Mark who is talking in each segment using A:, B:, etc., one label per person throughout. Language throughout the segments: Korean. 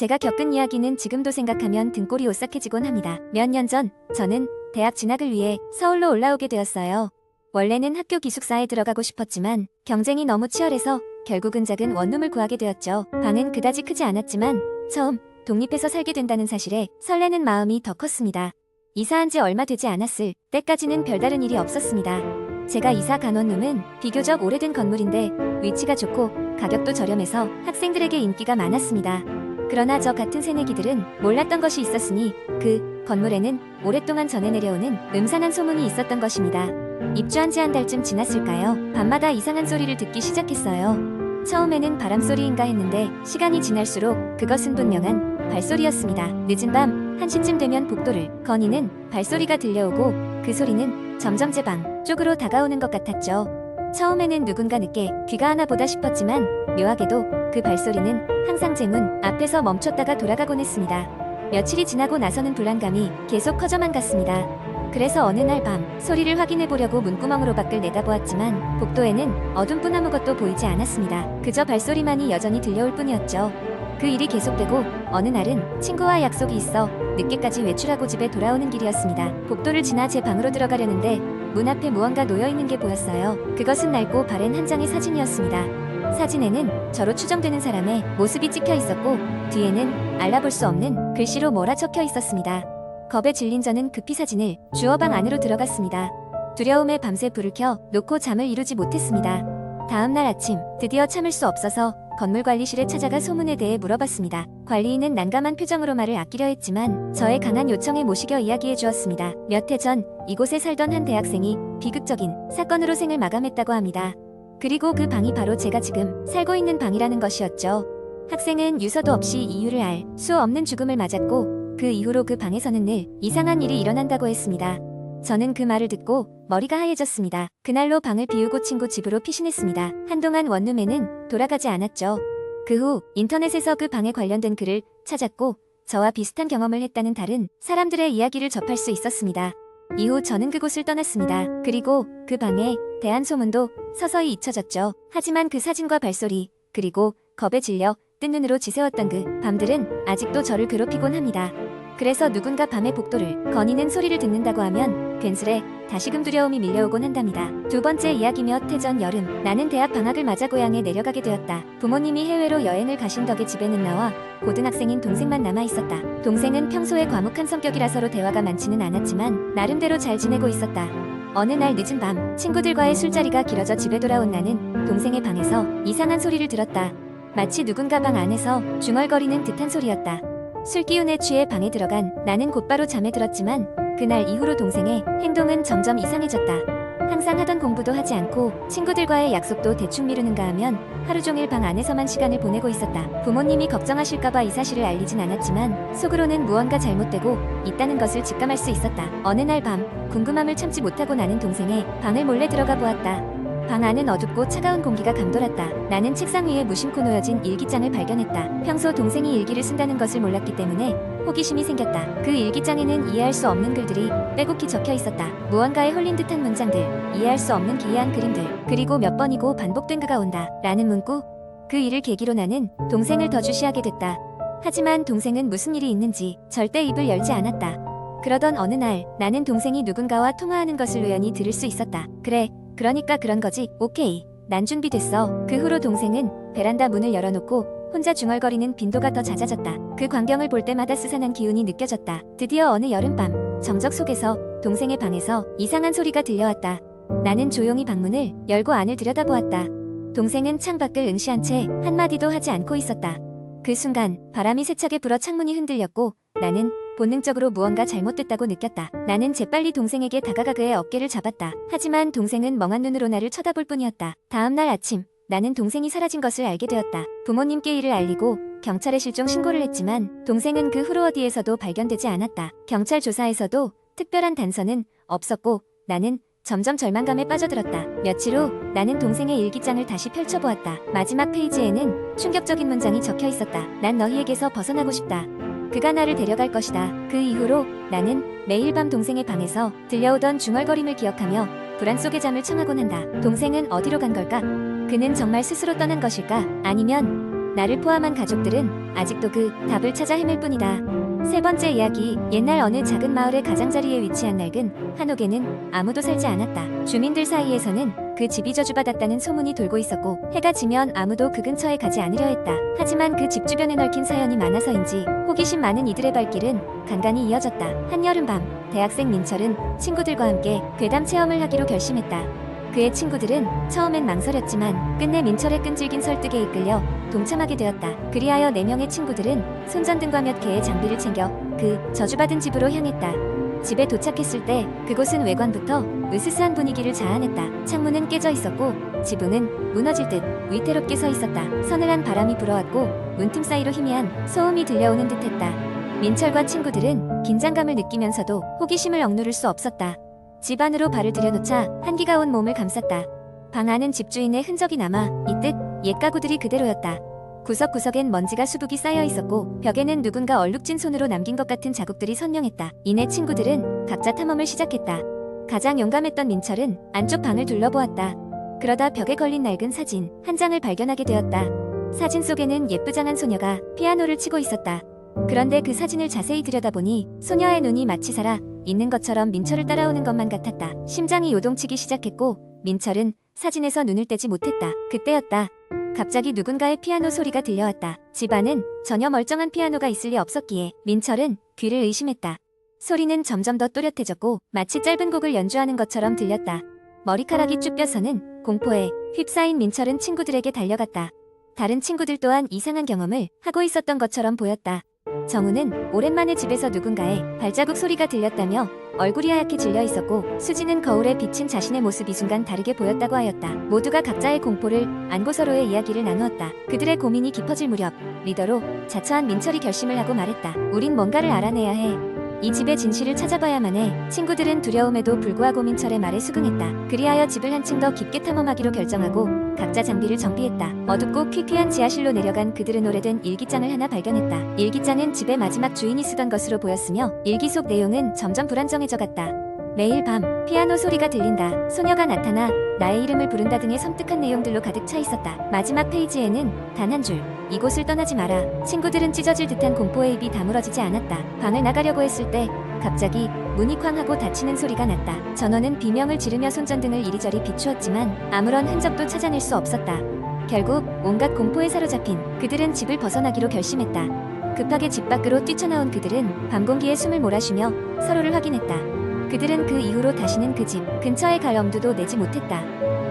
A: 제가 겪은 이야기는 지금도 생각하면 등골이 오싹해지곤 합니다. 몇 년 전 저는 대학 진학을 위해 서울로 올라오게 되었어요. 원래는 학교 기숙사에 들어가고 싶었지만 경쟁이 너무 치열해서 결국은 작은 원룸을 구하게 되었죠. 방은 그다지 크지 않았지만 처음 독립해서 살게 된다는 사실에 설레는 마음이 더 컸습니다. 이사한 지 얼마 되지 않았을 때까지는 별다른 일이 없었습니다. 제가 이사 간 원룸은 비교적 오래된 건물인데 위치가 좋고 가격도 저렴해서 학생들에게 인기가 많았습니다. 그러나 저 같은 새내기들은 몰랐던 것이 있었으니 그 건물에는 오랫동안 전해 내려오는 음산한 소문이 있었던 것입니다. 입주한 지 한 달쯤 지났을까요? 밤마다 이상한 소리를 듣기 시작했어요. 처음에는 바람소리인가 했는데 시간이 지날수록 그것은 분명한 발소리였습니다. 늦은 밤 1시쯤 되면 복도를 거니는 발소리가 들려오고 그 소리는 점점 제 방 쪽으로 다가오는 것 같았죠. 처음에는 누군가 늦게 귀가 하나 보다 싶었지만 묘하게도 그 발소리는 항상 제 문 앞에서 멈췄다가 돌아가곤 했습니다. 며칠이 지나고 나서는 불안감이 계속 커져만 갔습니다. 그래서 어느 날 밤 소리를 확인해 보려고 문구멍으로 밖을 내다보았지만 복도에는 어둠뿐 아무것도 보이지 않았습니다. 그저 발소리만이 여전히 들려올 뿐이었죠. 그 일이 계속되고 어느 날은 친구와 약속이 있어 늦게까지 외출하고 집에 돌아오는 길이었습니다. 복도를 지나 제 방으로 들어가려는데 문 앞에 무언가 놓여있는 게 보였어요. 그것은 낡고 바랜 한 장의 사진이었습니다. 사진에는 저로 추정되는 사람의 모습이 찍혀 있었고 뒤에는 알아볼 수 없는 글씨로 뭐라 적혀 있었습니다. 겁에 질린 저는 급히 사진을 주워 방 안으로 들어갔습니다. 두려움에 밤새 불을 켜 놓고 잠을 이루지 못했습니다. 다음날 아침 드디어 참을 수 없어서 건물관리실에 찾아가 소문에 대해 물어봤습니다. 관리인은 난감한 표정으로 말을 아끼려 했지만 저의 강한 요청에 모시겨 이야기해 주었습니다. 몇 해 전 이곳에 살던 한 대학생이 비극적인 사건으로 생을 마감했다고 합니다. 그리고 그 방이 바로 제가 지금 살고 있는 방이라는 것이었죠. 학생은 유서도 없이 이유를 알 수 없는 죽음을 맞았고 그 이후로 그 방에서는 늘 이상한 일이 일어난다고 했습니다. 저는 그 말을 듣고 머리가 하얘졌습니다. 그날로 방을 비우고 친구 집으로 피신했습니다. 한동안 원룸에는 돌아가지 않았죠. 그 후 인터넷에서 그 방에 관련된 글을 찾았고 저와 비슷한 경험을 했다는 다른 사람들의 이야기를 접할 수 있었습니다. 이후 저는 그곳을 떠났습니다. 그리고 그 방에 대한 소문도 서서히 잊혀졌죠. 하지만 그 사진과 발소리 그리고 겁에 질려 뜬 눈으로 지새웠던 그 밤들은 아직도 저를 괴롭히곤 합니다. 그래서 누군가 밤에 복도를 거니는 소리를 듣는다고 하면 괜스레 다시금 두려움이 밀려오곤 한답니다. 두 번째 이야기 몇 해 전 여름 나는 대학 방학을 맞아 고향에 내려가게 되었다. 부모님이 해외로 여행을 가신 덕에 집에는 나와 고등학생인 동생만 남아있었다. 동생은 평소에 과묵한 성격이라 서로 대화가 많지는 않았지만 나름대로 잘 지내고 있었다. 어느 날 늦은 밤 친구들과의 술자리가 길어져 집에 돌아온 나는 동생의 방에서 이상한 소리를 들었다. 마치 누군가 방 안에서 중얼거리는 듯한 소리였다. 술기운에 취해 방에 들어간 나는 곧바로 잠에 들었지만 그날 이후로 동생의 행동은 점점 이상해졌다. 항상 하던 공부도 하지 않고 친구들과의 약속도 대충 미루는가 하면 하루 종일 방 안에서만 시간을 보내고 있었다. 부모님이 걱정하실까봐 이 사실을 알리진 않았지만 속으로는 무언가 잘못되고 있다는 것을 직감할 수 있었다. 어느 날 밤 궁금함을 참지 못하고 나는 동생의 방을 몰래 들어가 보았다. 방 안은 어둡고 차가운 공기가 감돌았다. 나는 책상 위에 무심코 놓여진 일기장을 발견했다. 평소 동생이 일기를 쓴다는 것을 몰랐기 때문에 호기심이 생겼다. 그 일기장에는 이해할 수 없는 글들이 빼곡히 적혀 있었다. 무언가에 홀린 듯한 문장들, 이해할 수 없는 기이한 그림들, 그리고 몇 번이고 반복된 그가 온다 라는 문구. 그 일을 계기로 나는 동생을 더 주시하게 됐다. 하지만 동생은 무슨 일이 있는지 절대 입을 열지 않았다. 그러던 어느 날 나는 동생이 누군가와 통화하는 것을 우연히 들을 수 있었다. 그래, 그러니까 그런 거지. 오케이, 난 준비됐어. 그 후로 동생은 베란다 문을 열어놓고 혼자 중얼거리는 빈도가 더 잦아졌다. 그 광경을 볼 때마다 스산한 기운이 느껴졌다. 드디어 어느 여름밤 정적 속에서 동생의 방에서 이상한 소리가 들려왔다. 나는 조용히 방문을 열고 안을 들여다보았다. 동생은 창밖을 응시한 채 한마디도 하지 않고 있었다. 그 순간 바람이 세차게 불어 창문이 흔들렸고 나는 본능적으로 무언가 잘못됐다고 느꼈다. 나는 재빨리 동생에게 다가가 그의 어깨를 잡았다. 하지만 동생은 멍한 눈으로 나를 쳐다볼 뿐이었다. 다음날 아침 나는 동생이 사라진 것을 알게 되었다. 부모님께 이를 알리고 경찰에 실종 신고를 했지만 동생은 그 후로 어디에서도 발견되지 않았다. 경찰 조사에서도 특별한 단서는 없었고 나는 점점 절망감에 빠져들었다. 며칠 후 나는 동생의 일기장을 다시 펼쳐보았다. 마지막 페이지에는 충격적인 문장이 적혀 있었다. 난 너희에게서 벗어나고 싶다. 그가 나를 데려갈 것이다. 그 이후로 나는 매일 밤 동생의 방에서 들려오던 중얼거림을 기억하며 불안 속의 잠을 청하곤 한다. 동생은 어디로 간 걸까? 그는 정말 스스로 떠난 것일까? 아니면 나를 포함한 가족들은 아직도 그 답을 찾아 헤맬 뿐이다. 세 번째 이야기. 옛날 어느 작은 마을의 가장자리에 위치한 낡은 한옥에는 아무도 살지 않았다. 주민들 사이에서는 그 집이 저주받았다는 소문이 돌고 있었고 해가 지면 아무도 그 근처에 가지 않으려 했다. 하지만 그 집 주변에 얽힌 사연이 많아서인지 호기심 많은 이들의 발길은 간간히 이어졌다. 한여름밤, 대학생 민철은 친구들과 함께 괴담 체험을 하기로 결심했다. 그의 친구들은 처음엔 망설였지만 끝내 민철의 끈질긴 설득에 이끌려 동참하게 되었다. 그리하여 4명의 친구들은 손전등과 몇 개의 장비를 챙겨 그 저주받은 집으로 향했다. 집에 도착했을 때 그곳은 외관부터 으스스한 분위기를 자아냈다. 창문은 깨져 있었고 지붕은 무너질 듯 위태롭게 서 있었다. 서늘한 바람이 불어왔고 문틈 사이로 희미한 소음이 들려오는 듯했다. 민철과 친구들은 긴장감을 느끼면서도 호기심을 억누를 수 없었다. 집 안으로 발을 들여놓자 한기가 온 몸을 감쌌다. 방 안은 집주인의 흔적이 남아 있듯 옛 가구들이 그대로였다. 구석구석엔 먼지가 수북이 쌓여 있었고 벽에는 누군가 얼룩진 손으로 남긴 것 같은 자국들이 선명했다. 이내 친구들은 각자 탐험을 시작했다. 가장 용감했던 민철은 안쪽 방을 둘러보았다. 그러다 벽에 걸린 낡은 사진 한 장을 발견하게 되었다. 사진 속에는 예쁘장한 소녀가 피아노를 치고 있었다. 그런데 그 사진을 자세히 들여다보니 소녀의 눈이 마치 살아 있는 것처럼 민철을 따라오는 것만 같았다. 심장이 요동치기 시작했고 민철은 사진에서 눈을 떼지 못했다. 그때였다. 갑자기 누군가의 피아노 소리가 들려왔다. 집안은 전혀 멀쩡한 피아노가 있을 리 없었기에 민철은 귀를 의심했다. 소리는 점점 더 또렷해졌고 마치 짧은 곡을 연주하는 것처럼 들렸다. 머리카락이 쭈뼛서는 공포에 휩싸인 민철은 친구들에게 달려갔다. 다른 친구들 또한 이상한 경험을 하고 있었던 것처럼 보였다. 정우는 오랜만에 집에서 누군가의 발자국 소리가 들렸다며 얼굴이 하얗게 질려 있었고 수지는 거울에 비친 자신의 모습이 순간 다르게 보였다고 하였다. 모두가 각자의 공포를 안고 서로의 이야기를 나누었다. 그들의 고민이 깊어질 무렵 리더로 자처한 민철이 결심을 하고 말했다. 우린 뭔가를 알아내야 해. 이 집의 진실을 찾아봐야만 해. 친구들은 두려움에도 불구하고 민철의 말에 수긍했다. 그리하여 집을 한층 더 깊게 탐험하기로 결정하고 각자 장비를 정비했다. 어둡고 퀴퀴한 지하실로 내려간 그들은 오래된 일기장을 하나 발견했다. 일기장은 집의 마지막 주인이 쓰던 것으로 보였으며 일기 속 내용은 점점 불안정해져 갔다. 매일 밤 피아노 소리가 들린다. 소녀가 나타나 나의 이름을 부른다 등의 섬뜩한 내용들로 가득 차 있었다. 마지막 페이지에는 단 한 줄. 이곳을 떠나지 마라. 친구들은 찢어질 듯한 공포에 입이 다물어지지 않았다. 방을 나가려고 했을 때 갑자기 문이 쾅 하고 닫히는 소리가 났다. 전원은 비명을 지르며 손전등을 이리저리 비추었지만 아무런 흔적도 찾아낼 수 없었다. 결국 온갖 공포에 사로잡힌 그들은 집을 벗어나기로 결심했다. 급하게 집 밖으로 뛰쳐나온 그들은 밤 공기에 숨을 몰아쉬며 서로를 확인했다. 그들은 그 이후로 다시는 그 집 근처에 갈 엄두도 내지 못했다.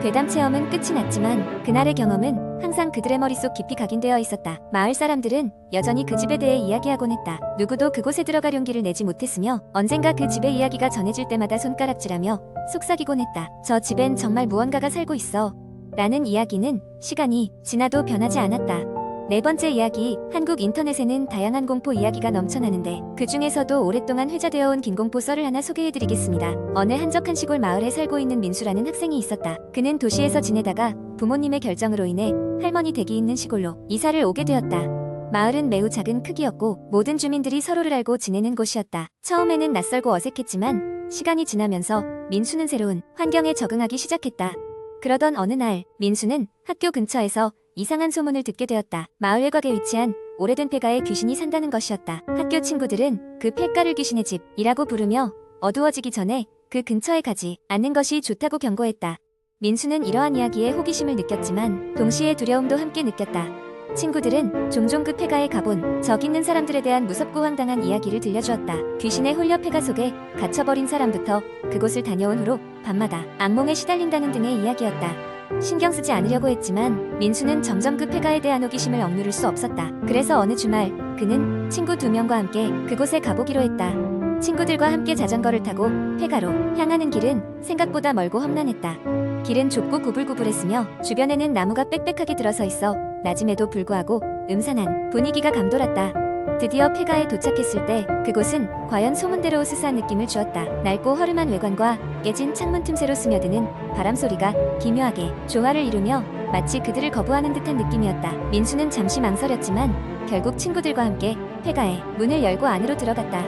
A: 괴담 체험은 끝이 났지만 그날의 경험은 항상 그들의 머릿속 깊이 각인되어 있었다. 마을 사람들은 여전히 그 집에 대해 이야기하곤 했다. 누구도 그곳에 들어갈 용기를 내지 못했으며 언젠가 그 집의 이야기가 전해질 때마다 손가락질하며 속삭이곤 했다. 저 집엔 정말 무언가가 살고 있어. 라는 이야기는 시간이 지나도 변하지 않았다. 네 번째 이야기. 한국 인터넷에는 다양한 공포 이야기가 넘쳐나는데 그 중에서도 오랫동안 회자되어 온 긴공포 썰을 하나 소개해드리겠습니다. 어느 한적한 시골 마을에 살고 있는 민수라는 학생이 있었다. 그는 도시에서 지내다가 부모님의 결정으로 인해 할머니 댁이 있는 시골로 이사를 오게 되었다. 마을은 매우 작은 크기였고 모든 주민들이 서로를 알고 지내는 곳이었다. 처음에는 낯설고 어색했지만 시간이 지나면서 민수는 새로운 환경에 적응하기 시작했다. 그러던 어느 날 민수는 학교 근처에서 이상한 소문을 듣게 되었다. 마을 외곽에 위치한 오래된 폐가에 귀신이 산다는 것이었다. 학교 친구들은 그 폐가를 귀신의 집이라고 부르며 어두워지기 전에 그 근처에 가지 않는 것이 좋다고 경고했다. 민수는 이러한 이야기에 호기심을 느꼈지만 동시에 두려움도 함께 느꼈다. 친구들은 종종 그 폐가에 가본 적 있는 사람들에 대한 무섭고 황당한 이야기를 들려주었다. 귀신에 홀려 폐가 속에 갇혀버린 사람부터 그곳을 다녀온 후로 밤마다 악몽에 시달린다는 등의 이야기였다. 신경 쓰지 않으려고 했지만 민수는 점점 그 폐가에 대한 호기심을 억누를 수 없었다. 그래서 어느 주말 그는 친구 2명과 함께 그곳에 가보기로 했다. 친구들과 함께 자전거를 타고 폐가로 향하는 길은 생각보다 멀고 험난했다. 길은 좁고 구불구불했으며 주변에는 나무가 빽빽하게 들어서 있어 낮음에도 불구하고 음산한 분위기가 감돌았다. 드디어 폐가에 도착했을 때 그곳은 과연 소문대로 으스스한 느낌을 주었다. 낡고 허름한 외관과 깨진 창문 틈새로 스며드는 바람소리가 기묘하게 조화를 이루며 마치 그들을 거부하는 듯한 느낌이었다. 민수는 잠시 망설였지만 결국 친구들과 함께 폐가의 문을 열고 안으로 들어갔다.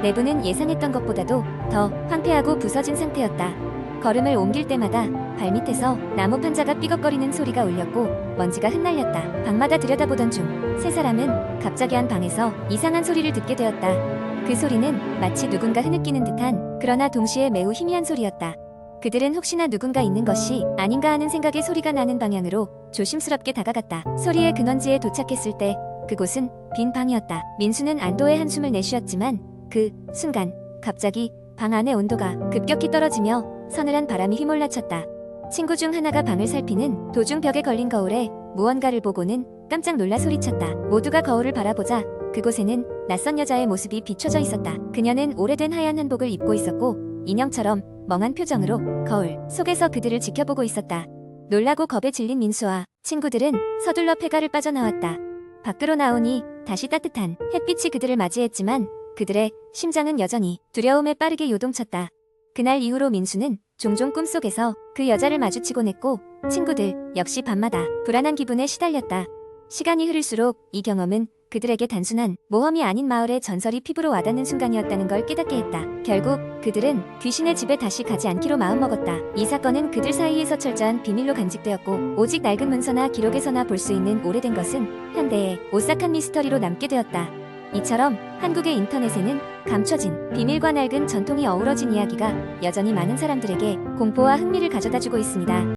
A: 내부는 예상했던 것보다도 더 황폐하고 부서진 상태였다. 걸음을 옮길 때마다 발밑에서 나무 판자가 삐걱거리는 소리가 울렸고 먼지가 흩날렸다. 방마다 들여다보던 중 세 사람은 갑자기 한 방에서 이상한 소리를 듣게 되었다. 그 소리는 마치 누군가 흐느끼는 듯한 그러나 동시에 매우 희미한 소리였다. 그들은 혹시나 누군가 있는 것이 아닌가 하는 생각에 소리가 나는 방향으로 조심스럽게 다가갔다. 소리의 근원지에 도착했을 때 그곳은 빈 방이었다. 민수는 안도의 한숨을 내쉬었지만 그 순간 갑자기 방 안의 온도가 급격히 떨어지며 서늘한 바람이 휘몰라쳤다. 친구 중 하나가 방을 살피는 도중 벽에 걸린 거울에 무언가를 보고는 깜짝 놀라 소리쳤다. 모두가 거울을 바라보자 그곳에는 낯선 여자의 모습이 비춰져 있었다. 그녀는 오래된 하얀 한복을 입고 있었고 인형처럼 멍한 표정으로 거울 속에서 그들을 지켜보고 있었다. 놀라고 겁에 질린 민수와 친구들은 서둘러 폐가를 빠져나왔다. 밖으로 나오니 다시 따뜻한 햇빛이 그들을 맞이했지만 그들의 심장은 여전히 두려움에 빠르게 요동쳤다. 그날 이후로 민수는 종종 꿈속에서 그 여자를 마주치곤 했고 친구들 역시 밤마다 불안한 기분에 시달렸다. 시간이 흐를수록 이 경험은 그들에게 단순한 모험이 아닌 마을의 전설이 피부로 와닿는 순간이었다는 걸 깨닫게 했다. 결국 그들은 귀신의 집에 다시 가지 않기로 마음먹었다. 이 사건은 그들 사이에서 철저한 비밀로 간직되었고 오직 낡은 문서나 기록에서나 볼 수 있는 오래된 것은 현대의 오싹한 미스터리로 남게 되었다. 이처럼 한국의 인터넷에는 감춰진 비밀과 낡은 전통이 어우러진 이야기가 여전히 많은 사람들에게 공포와 흥미를 가져다주고 있습니다.